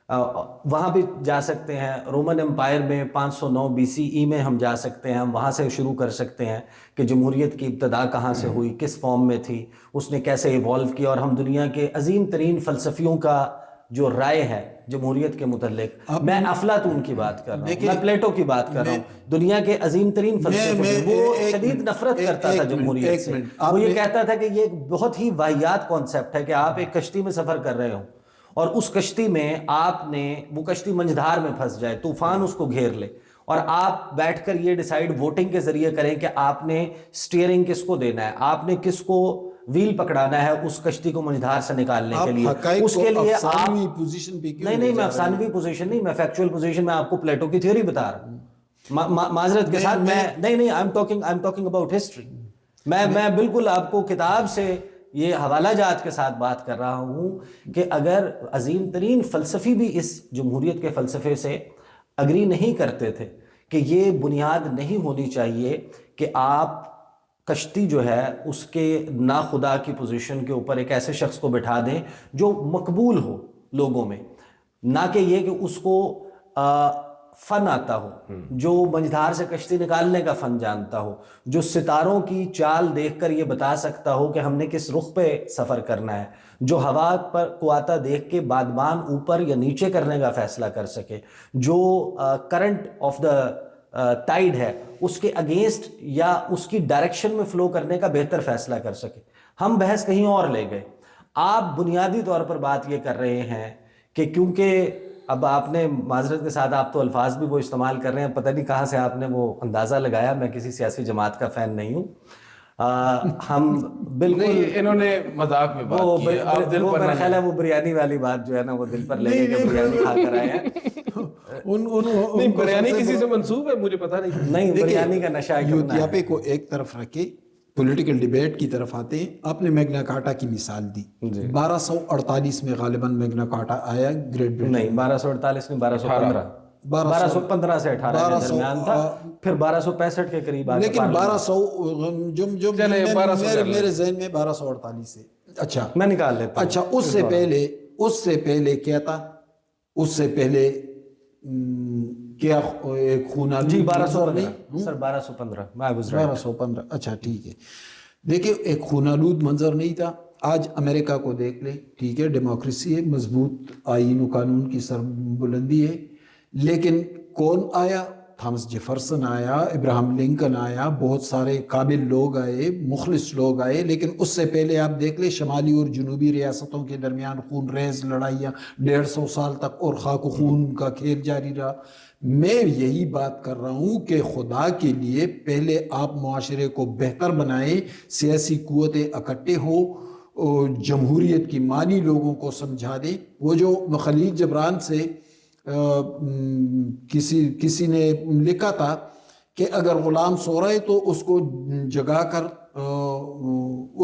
وہاں بھی جا سکتے ہیں، رومن امپائر میں 509 BCE میں ہم جا سکتے ہیں، ہم وہاں سے شروع کر سکتے ہیں کہ جمہوریت کی ابتدا کہاں سے ہوئی، کس فارم میں تھی، اس نے کیسے ایوالو کیا، اور ہم دنیا کے عظیم ترین فلسفیوں کا جو رائے ہے جمہوریت کے متعلق، میں افلاطون کی بات کر رہا ہوں، میں پلیٹو کی بات کر رہا ہوں، دنیا کے عظیم ترین فلسفے، وہ شدید نفرت کرتا تھا جمہوریت سے۔ وہ یہ کہتا تھا کہ یہ ایک بہت ہی واہیات کانسیپٹ ہے کہ آپ ایک کشتی میں سفر کر رہے ہو اور اس کشتی میں وہ کشتی منجھدار میں پھنس جائے، طوفان اس کو گھیر لے، اور آپ بیٹھ کر یہ ڈیسائیڈ ووٹنگ کے ذریعے کریں کہ آپ نے سٹیئرنگ کس کو دینا ہے، آپ نے کس کو ویل پکڑانا ہے اس کشتی کو منجھدار سے نکالنے کے لیے۔ اس کے لیے آپ نہیں، میں افسانوی پوزیشن نہیں، میں فیکچوئل پوزیشن میں آپ کو پلیٹو کی تھیوری بتا رہا ہوں، معذرت کے ساتھ نہیں، I am talking about history. میں بالکل آپ کو کتاب سے یہ حوالہ جات کے ساتھ بات کر رہا ہوں کہ اگر عظیم ترین فلسفی بھی اس جمہوریت کے فلسفے سے اگری نہیں کرتے تھے کہ یہ بنیاد نہیں ہونی چاہیے کہ آپ کشتی جو ہے اس کے ناخدا کی پوزیشن کے اوپر ایک ایسے شخص کو بٹھا دیں جو مقبول ہو لوگوں میں، نہ کہ یہ کہ اس کو فن آتا ہو، جو منجھدار سے کشتی نکالنے کا فن جانتا ہو، جو ستاروں کی چال دیکھ کر یہ بتا سکتا ہو کہ ہم نے کس رخ پہ سفر کرنا ہے، جو ہوا پر کو آتا دیکھ کے بادبان اوپر یا نیچے کرنے کا فیصلہ کر سکے، جو کرنٹ آف دا ٹائیڈ ہے اس کے اگینسٹ یا اس کی ڈائریکشن میں فلو کرنے کا بہتر فیصلہ کر سکے۔ ہم بحث کہیں اور لے گئے۔ آپ بنیادی طور پر بات یہ کر رہے ہیں کہ کیونکہ اب آپ نے، معذرت کے ساتھ، آپ تو الفاظ بھی وہ استعمال کر رہے ہیں، پتہ نہیں کہاں سے آپ نے وہ اندازہ لگایا، میں کسی سیاسی جماعت کا فین نہیں ہوں، ہم بالکل، انہوں نے مذاق میں بات کی ہے، آپ دل پر، میرا خیال ہے وہ بریانی والی بات جو ہے نا وہ دل پر لگے کہ بریانی کھا کر آئے ہیں۔ نہیں، بریانی کسی سے منسوب ہے، مجھے پتہ نہیں، بریانی کا نشہ یوتیاپے کو ایک طرف رکھے، پولیٹیکل ڈیبیٹ کی طرف آتے ہیں۔ آپ نے میگنا کارٹا کی مثال دی، 1248 میں غالباً میگنا کارٹا آیا گریٹ برٹن، نہیں 1248 میں 1215 سے 18 کے درمیان تھا، پھر 1265 کے قریب آگے، لیکن 1200 میرے ذہن میں 1248 سے، اچھا میں نکال لیتا ہوں، اچھا اس سے پہلے کیا تھا؟ اس سے پہلے کیا ایک خونہ، جی 1215 سر، 1215 اچھا ٹھیک ہے۔ دیکھیں ایک خونالود منظر نہیں تھا۔ آج امریکہ کو دیکھ لیں، ٹھیک ہے، ڈیموکریسی ہے، مضبوط آئین و قانون کی سر بلندی ہے، لیکن کون آیا؟ تھامس جیفرسن آیا، ابراہم لنکن آیا، بہت سارے قابل لوگ آئے، مخلص لوگ آئے، لیکن اس سے پہلے آپ دیکھ لیں شمالی اور جنوبی ریاستوں کے درمیان خون ریز لڑائیاں 150 سال تک، اور خاک و خون کا کھیل جاری رہا۔ میں یہی بات کر رہا ہوں کہ خدا کے لیے پہلے آپ معاشرے کو بہتر بنائیں، سیاسی قوتیں اکٹھے ہو، جمہوریت کی معنی لوگوں کو سمجھا دیں۔ وہ جو خلیل جبران سے کسی نے لکھا تھا کہ اگر غلام سو رہا ہے تو اس کو جگا کر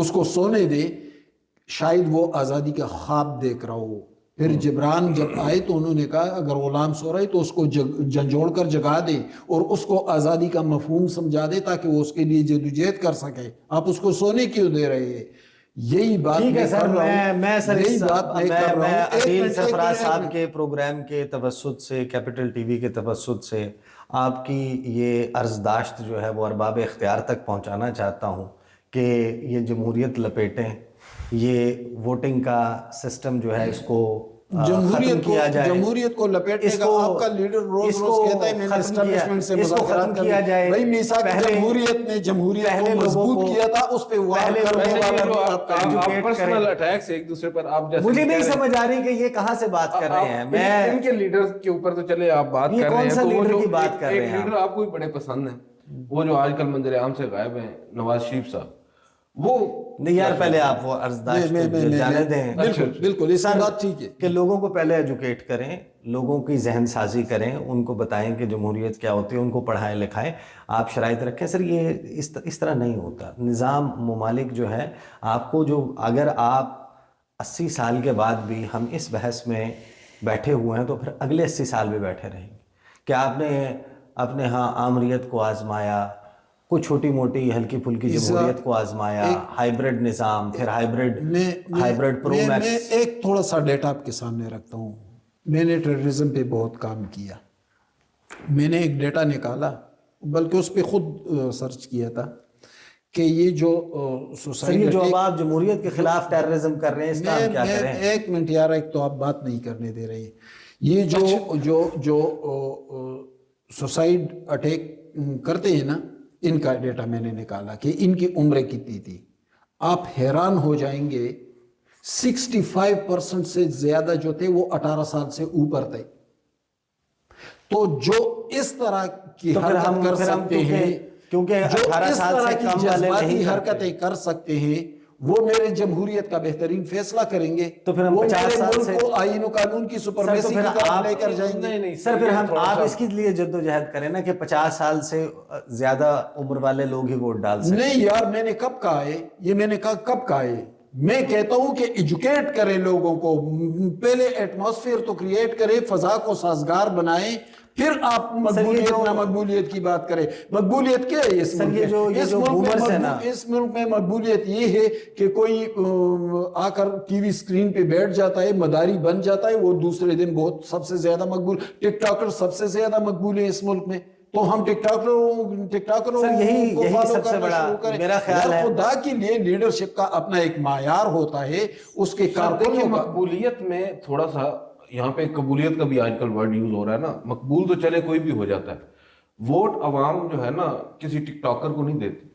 اس کو سونے دے، شاید وہ آزادی کا خواب دیکھ رہا ہو۔ پھر جبران جب آئے تو انہوں نے کہا اگر غلام سو رہا ہے تو اس کو جھنجھوڑ کر جگا دے اور اس کو آزادی کا مفہوم سمجھا دے تاکہ وہ اس کے لیے جدوجہد کر سکے. آپ اس کو سونے کیوں دے رہے ہیں؟ یہی بات میں کر رہا ہوں. میں سر میں عدیل ایک سرفراز صاحب منٹ. کے پروگرام کے توسط سے، کیپٹل ٹی وی کے توسط سے آپ کی یہ عرضداشت جو ہے وہ ارباب اختیار تک پہنچانا چاہتا ہوں کہ یہ جمہوریت لپیٹیں، یہ ووٹنگ کا سسٹم جو ہے اس کو ختم کیا جائے، جمہوریت کو لپیٹنے کا آپ کا لیڈر روز روز کہتا ہے میں نے اسٹیبلشمنٹ سے مذاکرات کیا جائے. بھائی میثاق جمہوریت نے جمہوریت کو مضبوط کیا تھا، اس پہ وار کرنے والا پرسنل اٹیکس ایک دوسرے پر آپ جیسے مجھے نہیں سمجھ آ رہی کہ یہ کہاں سے بات کر رہے ہیں. میں ان کے لیڈر کے اوپر تو چلے آپ بات کر رہے ہیں، تو وہ جو ایک لیڈر آپ کو بھی بڑے پسند ہیں، وہ جو آج کل منظر عام سے غائب ہیں، نواز شریف صاحب. وہ نہیں یار پہلے آپ وہ عرضداشت جانے دیں. بالکل اس بات ٹھیک ہے کہ لوگوں کو پہلے ایجوکیٹ کریں، لوگوں کی ذہن سازی کریں، ان کو بتائیں کہ جمہوریت کیا ہوتی ہے، ان کو پڑھائیں لکھائیں، آپ شرائط رکھیں. سر یہ اس طرح نہیں ہوتا. نظام ممالک جو ہے آپ کو جو اگر آپ 80 سال کے بعد بھی ہم اس بحث میں بیٹھے ہوئے ہیں تو پھر اگلے 80 سال بھی بیٹھے رہیں گے کہ آپ نے اپنے ہاں آمریت کو آزمایا، کوئی چھوٹی موٹی ہلکی پھلکی جمہوریت کو آزمایا، ہائیبرڈ نظام، پھر ہائیبرڈ پرو میکس. میں ایک تھوڑا سا ڈیٹا آپ کے سامنے رکھتا ہوں. میں نے ٹیررزم پہ بہت کام کیا. میں نے ایک ڈیٹا نکالا، بلکہ اس پہ خود سرچ کیا تھا کہ یہ جو سوسائٹی جو اب آپ جمہوریت کے خلاف ٹیررزم کر رہے ہیں، اس کا ہم کیا کریں؟ ایک منٹ یار، ایک تو آپ بات نہیں کرنے دے رہے ہیں. یہ جو سوسائڈ اٹیک کرتے ہیں نا، ان کا ڈیٹا میں نے نکالا کہ ان کی عمریں کتنی تھی. آپ حیران ہو جائیں گے، 65% سے زیادہ جو تھے وہ 18 سال سے اوپر تھے. تو جو اس طرح کی حرکت کر سکتے ہیں، کیونکہ جو 18 اس سال طرح سے کی کم والے جذباتی نہیں حرکتیں کر سکتے ہیں، وہ میرے جمہوریت کا بہترین فیصلہ کریں گے. تو پھر ہم 50 سال سے کو آئین و قانون کی سپرمیسی کی طرف لے کر جائیں گے. سر پھر آپ اس کے لیے جدوجہد کریں نا کہ 50 سال سے زیادہ عمر والے لوگ ہی ووٹ ڈال سکتے. نہیں یار، میں نے کب کہا ہے یہ؟ میں نے کہا کب کہا ہے؟ میں کہتا ہوں کہ ایجوکیٹ کریں لوگوں کو، پہلے ایٹماسفیئر تو کریٹ کریں، فضا کو سازگار بنائیں، پھر آپ مقبولیت نہ مقبولیت کی بات کریں. مقبولیت کیا ہے اس ملک میں؟ اس ملک میں مقبولیت یہ ہے کہ کوئی آ کر ٹی وی سکرین پہ بیٹھ جاتا ہے، مداری بن جاتا ہے، وہ دوسرے دن بہت سب سے زیادہ مقبول. ٹک ٹاکر سب سے زیادہ مقبول ہے اس ملک میں، تو ہم ٹک ٹاکروں یہی سب سے بڑا میرا خیال ہے. خدا کے لیے لیڈرشپ کا اپنا ایک معیار ہوتا ہے، اس کے کارکنوں کا. مقبولیت میں تھوڑا سا یہاں پہ قبولیت کا بھی آج کل ورڈ یوز ہو رہا ہے نا. مقبول تو چلے کوئی بھی ہو جاتا ہے، ووٹ عوام جو ہے نا کسی ٹک ٹاکر کو نہیں دیتی.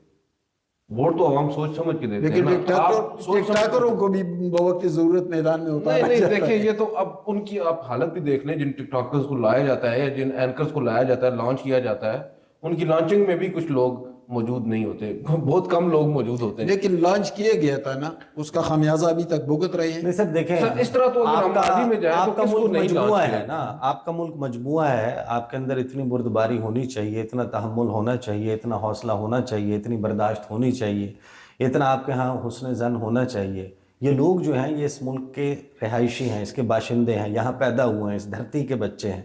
ووٹ تو عوام سوچ سمجھ کے دیتے ہیں. لیکن ٹک ٹاکروں کو بھی بوقت ضرورت میدان میں ہوتا ہے. نہیں دیکھیں، یہ تو اب ان کی آپ حالت بھی دیکھ لیں. جن ٹک ٹاکرز کو لایا جاتا ہے، جن اینکرز کو لایا جاتا ہے، لانچ کیا جاتا ہے، ان کی لانچنگ میں بھی کچھ لوگ موجود نہیں ہوتے، بہت کم لوگ موجود ہوتے ہیں. لیکن لانچ کیا گیا تھا نا، اس کا خمیازہ ابھی تک بھگت رہے ہیں. نہیں سر دیکھیں، اس طرح تو اگر ہم ماضی میں جائیں تو کس کو نہیں مجموعہ ہے نا، آپ کا ملک مجموعہ ہے. آپ کے اندر اتنی بردباری ہونی چاہیے، اتنا تحمل ہونا چاہیے، اتنا حوصلہ ہونا چاہیے، اتنی برداشت ہونی چاہیے، اتنا آپ کے ہاں حسن زن ہونا چاہیے. یہ لوگ جو ہیں یہ اس ملک کے رہائشی ہیں، اس کے باشندے ہیں، یہاں پیدا ہوئے ہیں، اس دھرتی کے بچے ہیں.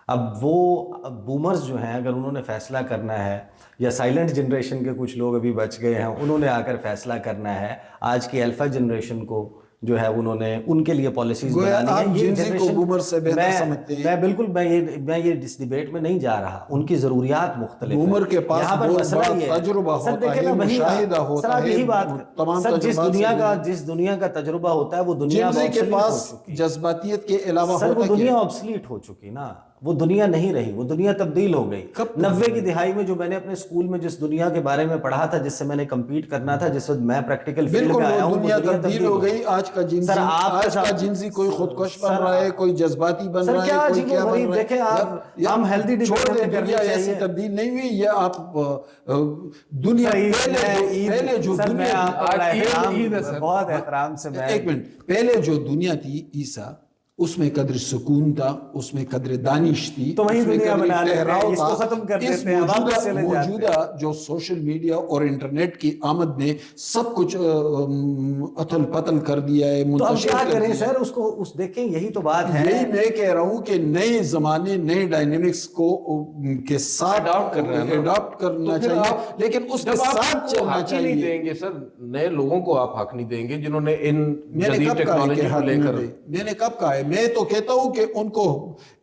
اب وہ بومرز جو ہیں اگر انہوں نے فیصلہ کرنا ہے، یا سائلنٹ جنریشن کے کچھ لوگ ابھی بچ گئے ہیں، انہوں نے آ کر فیصلہ کرنا ہے. آج کی الفا جنریشن کو جو ہے انہوں نے ان کے لیے پالیسیز بنانی ہیں. یہ جنریشن میں بالکل میں یہ اس ڈیبیٹ میں نہیں جا رہا. ان کی ضروریات مختلف ہیں. بومر کے پاس یہاں پر مسئلہ یہ ہے، تجربہ ہوتا ہے، مشاہدہ ہوتا ہے. یہی بات سر، جس دنیا کا تجربہ ہوتا ہے وہ دنیا کے پاس جذباتیت کے علاوہ سر وہ دنیا آبسلیٹ ہو چکی نا. وہ دنیا نہیں رہی، وہ دنیا تبدیل ہو گئی. 90 کی دہائی میں جو میں نے اپنے اسکول میں جس دنیا کے بارے میں پڑھا تھا، جس سے میں نے کمپیٹ کرنا تھا، جس وقت میں پریکٹیکل فیلڈ میں آیا ہوں، دنیا تبدیل ہو گئی. آج کا جنسی کوئی خودکش بن رہا ہے، کوئی جذباتی بن رہا ہے، کوئی کیا بن رہا ہے. دیکھیں ہم ہیلدی ڈیبیٹ کرنی چاہیے. ایسی تبدیل نہیں ہوئی. یہ آپ دنیا پہلے جو دنیا بہت احترام سے ایک منٹ پہلے جو دنیا تھی عیسیٰ اس میں قدر سکون تھا, اس میں قدر دانش تھی, تو وہی اس میں دنیا قدر بنا لیتے ہیں, ٹھہراؤ اس کو تھا. ختم کر اس دیتے ہیں, واپس چلے جاتے ہیں. موجودہ جو سوشل میڈیا اور انٹرنیٹ کی آمد نے سب کچھ اتل پتل کر دیا ہے, تو اب منتشر کیا کر کریں دیا ہے. سر, اس کو اس دیکھیں, یہی تو بات ہے. یہی میں کہہ رہا ہوں کہ نئے زمانے نئے ڈائنامکس کو کے ساتھ اڈاپٹ کرنا چاہیے, لیکن اس کے ساتھ چلنا چاہیے. نہیں دیں گے سر, نئے لوگوں کو آپ حق نہیں دیں گے جنہوں نے ان میں نے جدید کب کہا ہے کہ ٹیکنالوجی کو حق لے نہیں کر, دے, میں نے کب کہا ہے, میں تو کہتا ہوں کہ ان کو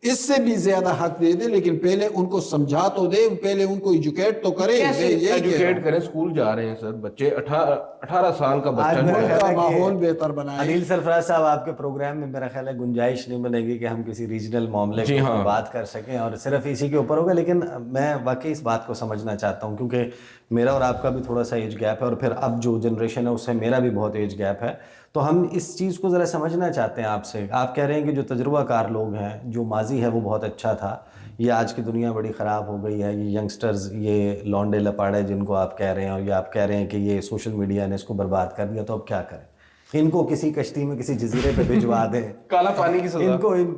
اس سے بھی زیادہ حق دے دے, لیکن پہلے ان کو سمجھا تو دے, پہلے ان کو ایجوکیٹ تو کرے. کیسے ایجوکیٹ کریں؟ اسکول جا رہے ہیں سر بچے, 18 سال کا بچہ جو ہے, کا ماحول بہتر بنائے. عدیل سرفراز صاحب, آپ کے پروگرام میں میرا خیال ہے گنجائش نہیں بنے گی کہ ہم کسی ریجنل معاملے کو بات کر سکیں اور صرف اسی کے اوپر ہوگا, لیکن میں واقعی اس بات کو سمجھنا چاہتا ہوں کیونکہ میرا اور آپ کا بھی تھوڑا سا ایج گیپ ہے, اور پھر اب جو جنریشن ہے اس سے میرا بھی بہت ایج گیپ ہے, تو ہم اس چیز کو ذرا سمجھنا چاہتے ہیں آپ سے. آپ کہہ رہے ہیں کہ جو تجربہ کار لوگ ہیں, جو ماضی ہے وہ بہت اچھا تھا, یہ آج کی دنیا بڑی خراب ہو گئی ہے, یہ ینگسٹرز, یہ لونڈے لپاڑے جن کو آپ کہہ رہے ہیں, اور یہ آپ کہہ رہے ہیں کہ یہ سوشل میڈیا نے اس کو برباد کر دیا, تو اب کیا کریں؟ ان کو کسی کشتی میں کسی جزیرے پہ بھجوا دیں, کالا پانی کی سزا, ان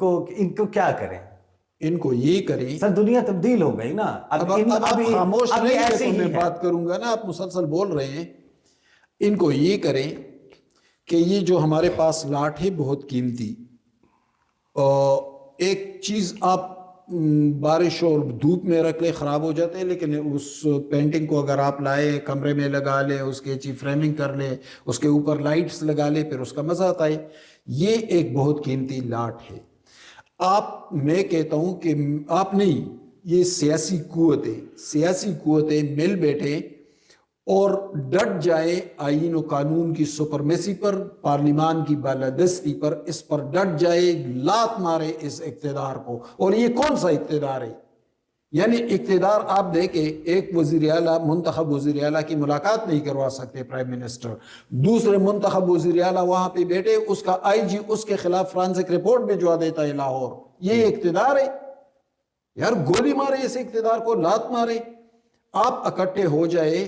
کو کیا کریں؟ ان کو یہ کریں. سر دنیا تبدیل ہو گئی نا, اب خاموش نہیں ہے تو میں بات کروں گا نا, آپ مسلسل بول رہے ہیں. ان کو یہ کریں کہ یہ جو ہمارے پاس لاٹ ہے بہت قیمتی, ایک چیز آپ بارش اور دھوپ میں رکھ لے خراب ہو جاتے ہیں, لیکن اس پینٹنگ کو اگر آپ لائے کمرے میں لگا لے, اس کے اچھی فریمنگ کر لے, اس کے اوپر لائٹس لگا لے, پھر اس کا مزہ آتا ہے. یہ ایک بہت قیمتی لاٹ ہے. آپ, میں کہتا ہوں کہ آپ نہیں, یہ سیاسی قوتیں مل بیٹھے اور ڈٹ جائے آئین و قانون کی سپرمیسی پر, پارلیمان کی بالادستی پر, اس پر ڈٹ جائے, لات مارے اس اقتدار کو. اور یہ کون سا اقتدار ہے؟ یعنی اقتدار آپ دیکھیں, ایک وزیر اعلیٰ, منتخب وزیر اعلیٰ کی ملاقات نہیں کروا سکتے پرائم منسٹر, دوسرے منتخب وزیر اعلیٰ وہاں پہ بیٹھے, اس کا آئی جی اس کے خلاف فرانسک رپورٹ بھجوا دیتا ہے لاہور. یہ اقتدار ہے یار, گولی مارے اس اقتدار کو, لات مارے. آپ اکٹھے ہو جائے,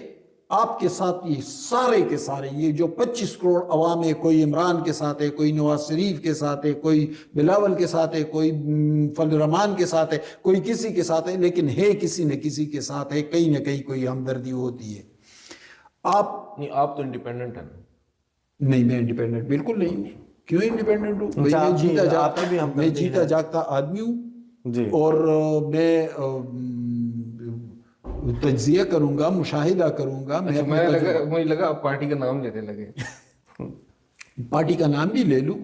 آپ کے ساتھ یہ سارے کے سارے, یہ جو 25 کروڑ عوام ہے, کوئی عمران کے ساتھ ہے, کوئی نواز شریف کے ساتھ ہے, کوئی بلاول کے ساتھ ہے, کوئی فضل الرحمان کے ساتھ ہے, کوئی کسی کے ساتھ ہے, لیکن ہے کسی نہ کسی کے ساتھ ہے, کہیں نہ کہیں کوئی ہمدردی ہوتی ہے. آپ تو انڈیپینڈنٹ ہیں. نہیں, میں انڈیپینڈنٹ بالکل نہیں ہوں. کیوں انڈیپینڈنٹ ہوں؟ میں جیتا جاگتا آدمی ہوں جی, اور میں تجزیہ کروں گا, مشاہدہ کروں گا. مجھے لگا آپ پارٹی کا نام لینے لگے. پارٹی کا نام بھی لے لوں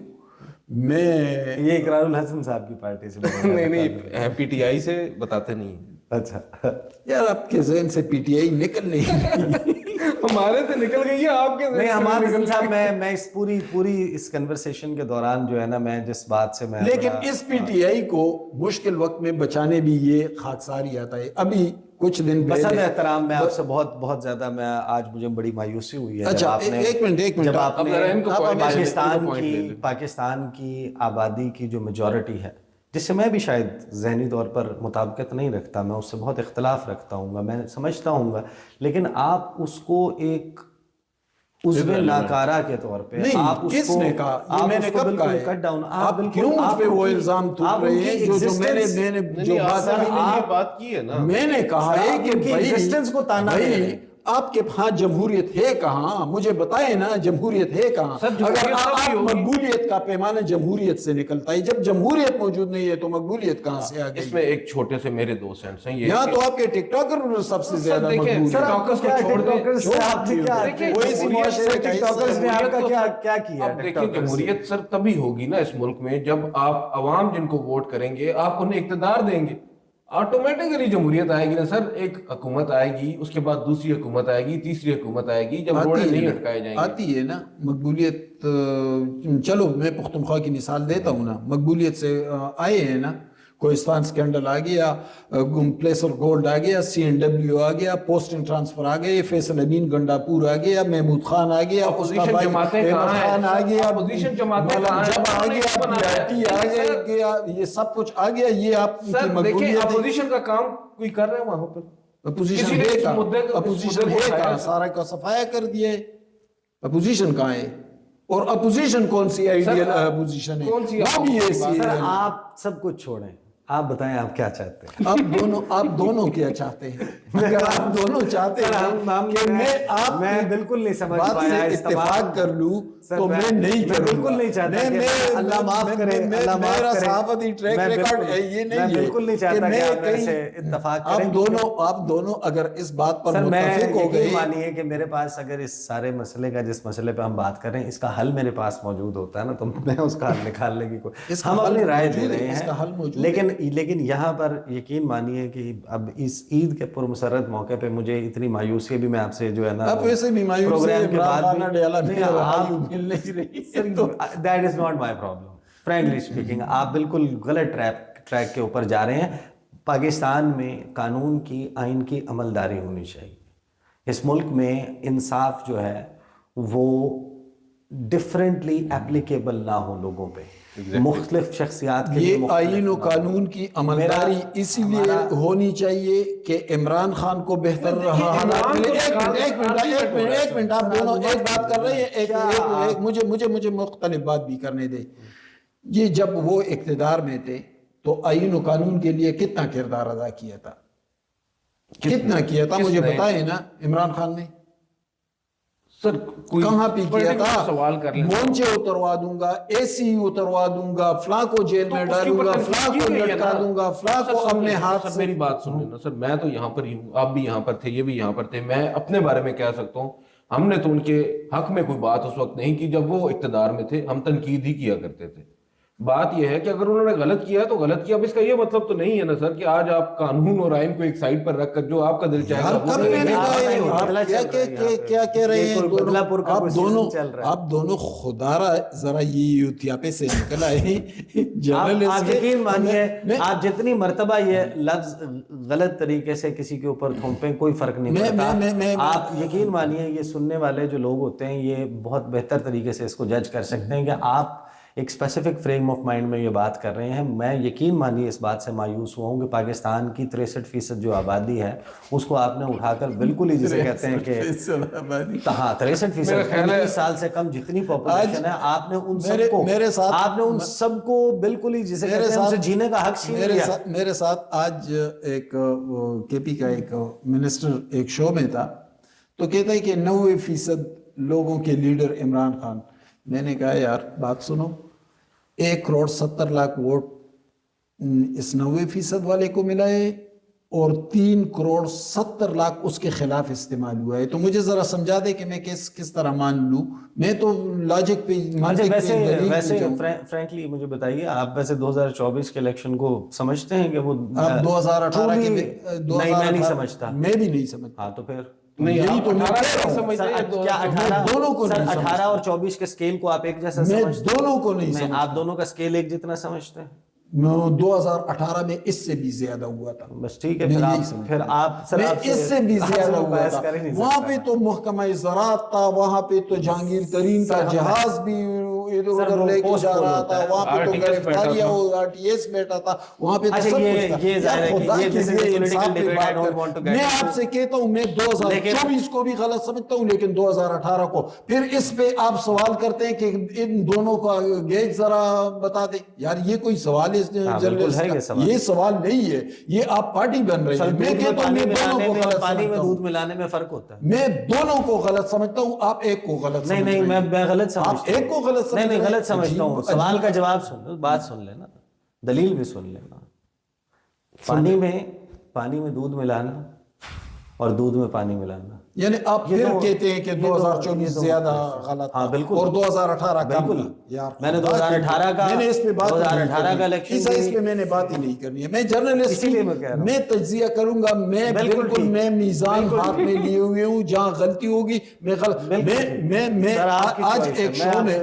میں. یہ اقرار الحسن صاحب کی پارٹی سے نہیں, پی ٹی آئی سے بتاتے نہیں. اچھا یار, آپ کے ذہن سے پی ٹی آئی نکل نہیں, ہمارے سے نکل گئی ہے, آپ کے نہیں. ہمارے حسن صاحب, میں اس پوری اس کنورسیشن کے دوران جو ہے نا, میں جس بات سے میں, لیکن اس پی ٹی آئی کو مشکل وقت میں بچانے بھی یہ خاکساری آتا ہے. ابھی کچھ دن بسد احترام, میں آپ سے بہت زیادہ, میں آج مجھے بڑی مایوسی ہوئی ہے. اچھا, ایک منٹ, جب آپ نے پاکستان کی آبادی کی جو میجورٹی ہے, جس سے میں بھی شاید ذہنی طور پر مطابقت نہیں رکھتا, میں اس سے بہت اختلاف رکھتا ہوں گا, میں سمجھتا ہوں گا, لیکن آپ اس کو ایک عضو ناکارہ کے طور پہ, آپ کس نے کہا؟ میں نے کب کہا ہے؟ آپ کیوں مجھ پہ وہ الزام تھوپ رہے ہیں جو میں نے جو بات کی ہے نا, میں نے کہا ہے کہ ایگزسٹنس کو تانا ہے. آپ کے ہاں جمہوریت ہے کہاں؟ مجھے بتائیں نا, جمہوریت ہے کہاں؟ اگر آپ مقبولیت کا پیمانہ جمہوریت سے نکلتا ہے, جب جمہوریت موجود نہیں ہے تو مقبولیت کہاں سے آ گئی؟ اس میں ایک چھوٹے سے میرے دو سینٹس ہیں. یہاں تو آپ کے ٹک ٹاکر سب سے زیادہ مقبول ہیں. سر آپ کو کیا کیا؟ دیکھیں, جمہوریت سر تبھی ہوگی نا اس ملک میں جب آپ عوام جن کو ووٹ کریں گے, آپ انہیں اقتدار دیں گے, آٹومیٹکلی جمہوریت آئے گی نا سر. ایک حکومت آئے گی, اس کے بعد دوسری حکومت آئے گی, تیسری حکومت آئے گی, جب روڑے نہیں اٹکائے جائیں گے. آتی ہے نا مقبولیت. چلو میں پختونخوا کی مثال دیتا ہوں نا, مقبولیت سے آئے ہیں نا, کوہستان سکینڈل آ گیا, پلیسر گولڈ آ گیا, سی این ڈبلیو آ گیا, پوسٹنگ ٹرانسفر آ گئے, فیصل امین گنڈا پور آ گیا, محمود خان آ گیا, اپوزیشن جماعتیں کہاں ہیں, خان آ گیا, اپوزیشن جماعتیں کہاں ہیں, آ گیا, یہ سب کچھ آ گیا. یہ آپ کی مقبولیت ہے. اپوزیشن کا کام کوئی کر رہا ہے وہاں پر؟ اپوزیشن ہے کہاں؟ سارا کا صفایا کر دیا ہے. اپوزیشن کہاں ہے؟ اور اپوزیشن کون سی آئیڈیل اپوزیشن ہے؟ کون سی وہ بھی ایسی ہے۔ سر آپ سب کچھ چھوڑیں، آپ بتائیں آپ کیا چاہتے ہیں؟ آپ دونوں کیا چاہتے ہیں؟ اگر آپ دونوں چاہتے ہیں کہ میں بالکل نہیں سمجھ بات پایا سے اتفاق کر لوں تو میں نہیں کروں، بالکل نہیں چاہتا کہ اللہ معاف کرے، اللہ معاف میرا کرے، صحافتی ٹریک ریکارڈ یہ نہیں ہے، میں بالکل نہیں چاہتا کہ آپ میرے سے اتفاق کریں۔ آپ دونوں اگر اس بات پر سر میں متفق ہو گئے، یقین مانیے کہ میرے پاس اگر اس سارے مسئلے کا، جس مسئلے پہ ہم بات کر رہے ہیں، اس کا حل میرے پاس موجود ہوتا ہے نا، تو میں اس کا حل نکالنے کی کوشش، ہم اپنی رائے دے رہے ہیں، لیکن یہاں پر یقین مانیے کہ اب اس عید کے پرمسرت موقع پہ مجھے اتنی مایوسی بھی میں آپ سے جو ہے نا آپ ویسے بھی مایوسی پروگرام کے بعد that is not my problem, frankly speaking آپ بالکل غلط ٹریک کے اوپر جا رہے ہیں۔ پاکستان میں قانون کی، آئین کی عملداری ہونی چاہیے، اس ملک میں انصاف جو ہے وہ ڈفرینٹلی اپلیکیبل نہ ہو لوگوں پہ، مختلف شخصیات کے لیے یہ آئین و قانون کی عملداری اسی لیے ہونی چاہیے کہ عمران خان کو بہتر رہا حالات ملے۔ ایک منٹ آپ دونوں ایک بات کر رہے ہیں، مجھے مختلف بات بھی کرنے دیں۔ یہ جب وہ اقتدار میں تھے تو آئین و قانون کے لیے کتنا کردار ادا کیا تھا، کتنا کیا تھا مجھے بتائیں نا عمران خان نے؟ سر کہاں پہ کیا تھا؟ سوال کر لیں، مونچے اتروا دوں گا، اے سی اتروا دوں گا، فلاں کو جیل میں ڈالوں گا، فلاں کو لٹکا دوں گا، فلاں کو اپنے ہاتھ سے۔ میری بات سن لینا سر، میں تو یہاں پر ہی ہوں، آپ بھی یہاں پر تھے، یہ بھی یہاں پر تھے، میں اپنے بارے میں کہہ سکتا ہوں، ہم نے تو ان کے حق میں کوئی بات اس وقت نہیں کی جب وہ اقتدار میں تھے، ہم تنقید ہی کیا کرتے تھے۔ بات یہ ہے کہ اگر انہوں نے غلط کیا تو غلط کیا، اب اس کا یہ مطلب تو نہیں ہے نا سر کہ آج آپ قانون اور آئین کو ایک سائیڈ پر رکھ کر جو آپ کا دل چاہے گا کیا کہہ رہے ہیں آپ دونوں؟ خدا را ذرا یہ یوتھیاپے سے نکل آئے۔ آپ یقین مانیے، آپ جتنی مرتبہ یہ لفظ غلط طریقے سے کسی کے اوپر تھوپیں کوئی فرق نہیں پڑتا۔ آپ یقین مانیے یہ سننے والے جو لوگ ہوتے ہیں یہ بہت بہتر طریقے سے اس کو جج کر سکتے ہیں کہ آپ ایک اسپیسیفک فریم آف مائنڈ میں یہ بات کر رہے ہیں۔ میں یقین مانیے اس بات سے مایوس ہوا ہوں کہ پاکستان کی 63% جو آبادی ہے اس کو آپ نے اٹھا کر بالکل ہی جسے کہتے ہیں کہ ہاں 63% 19 سال سے کم جتنی پاپولیشن ہے، آپ نے ان سب کو بالکل ہی جسے کہتے ہیں اسے جینے کا حق چھین لیا۔ میرے ساتھ آج ایک کے پی کا ایک منسٹر ایک شو میں تھا تو کہتا ہے کہ 90% لوگوں کے لیڈر عمران خان۔ میں نے کہا یار بات سنو، 1.70 کروڑ ووٹ اس 90% والے کو ملا ہے اور 3.70 کروڑ اس کے خلاف استعمال ہوا ہے، تو مجھے ذرا سمجھا دے کہ میں کس طرح مان لوں؟ میں تو لاجک پہ ویسے فرینکلی مجھے بتائیے، آپ ویسے 2024 کے الیکشن کو سمجھتے ہیں کہ وہ آپ 2018 کے؟ میں نہیں سمجھتا، میں بھی نہیں سمجھتا۔ ہاں تو پھر یہی تو میں دونوں کو 18 اور 24 کے اسکیل کو آپ ایک جیسا سمجھتے ہیں؟ میں دونوں کو نہیں سمجھتا۔ آپ دونوں کا اسکیل ایک جتنا سمجھتے ہیں؟ 2018 میں اس سے بھی زیادہ ہوا تھا۔ بس ٹھیک ہے، پھر آپ اس سے بھی زیادہ ہوا تھا۔ وہاں پہ تو محکمہ زراعت تھا، وہاں پہ تو جہانگیر ترین کا جہاز بھی ادھر ادھر لے کے جا رہا تھا، وہاں پہ تو گرفتاریاں RTS بیٹھا تھا، وہاں پہ تو سب کچھ تھا۔ میں آپ سے کہتا ہوں میں 2024 کو بھی غلط سمجھتا ہوں لیکن 2018 کو۔ پھر اس پہ آپ سوال کرتے ہیں کہ ان دونوں کا گیج ذرا بتا دیں، یار یہ کوئی سوال ہے؟ یہ سوال نہیں ہے، یہ آپ پارٹی بن رہی ہے۔ میں کہتا ہوں میں دونوں کو غلط پانی میں دودھ ملانے میں فرق ہوتا ہے۔ میں دونوں کو غلط سمجھتا ہوں، آپ ایک کو غلط سمجھتے ہیں۔ نہیں میں غلط سمجھتا ہوں، آپ ایک کو غلط سمجھتے ہیں۔ نہیں غلط سمجھتا ہوں، سوال کا جواب سن، بات سن لینا، دلیل بھی سن لینا۔ پانی میں دودھ ملانا اور دودھ میں پانی ملانا، یعنی آپ پھر کہتے ہیں کہ 2024 زیادہ غلط ہاں بالکل، اور 2018 بالکل۔ یار میں نے 2018 کا، میں نے اس پہ بات 2018 کا الیکشن اس پہ میں نے بات ہی نہیں کرنی ہے۔ میں جرنلسٹ، اسی لیے میں کہہ رہا ہوں میں تجزیہ کروں گا، میں بالکل میں میزان ہاتھ میں لیے ہوئے ہوں، جہاں غلطی ہوگی میں آج ایک شو میں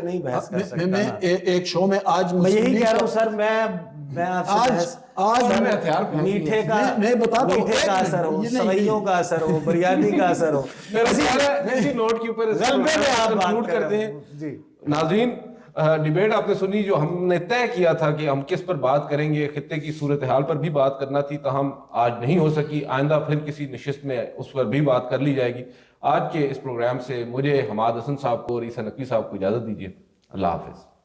ایک شو میں آج میں یہی کہہ رہا ہوں سر، میں آج میٹھے کا اثر ہو، سوئیوں کا اثر ہو، بریانی کا اثر ہو، اسی نوٹ کے اوپر نوٹ کرتے ہیں۔ ناظرین، ڈیبیٹ آپ نے سنی، جو ہم نے طے کیا تھا کہ ہم کس پر بات کریں گے، خطے کی صورتحال پر بھی بات کرنا تھی، تاہم آج نہیں ہو سکی، آئندہ پھر کسی نشست میں اس پر بھی بات کر لی جائے گی۔ آج کے اس پروگرام سے مجھے حماد حسن صاحب کو اور عیسیٰ نقوی صاحب کو اجازت دیجیے. اللہ حافظ.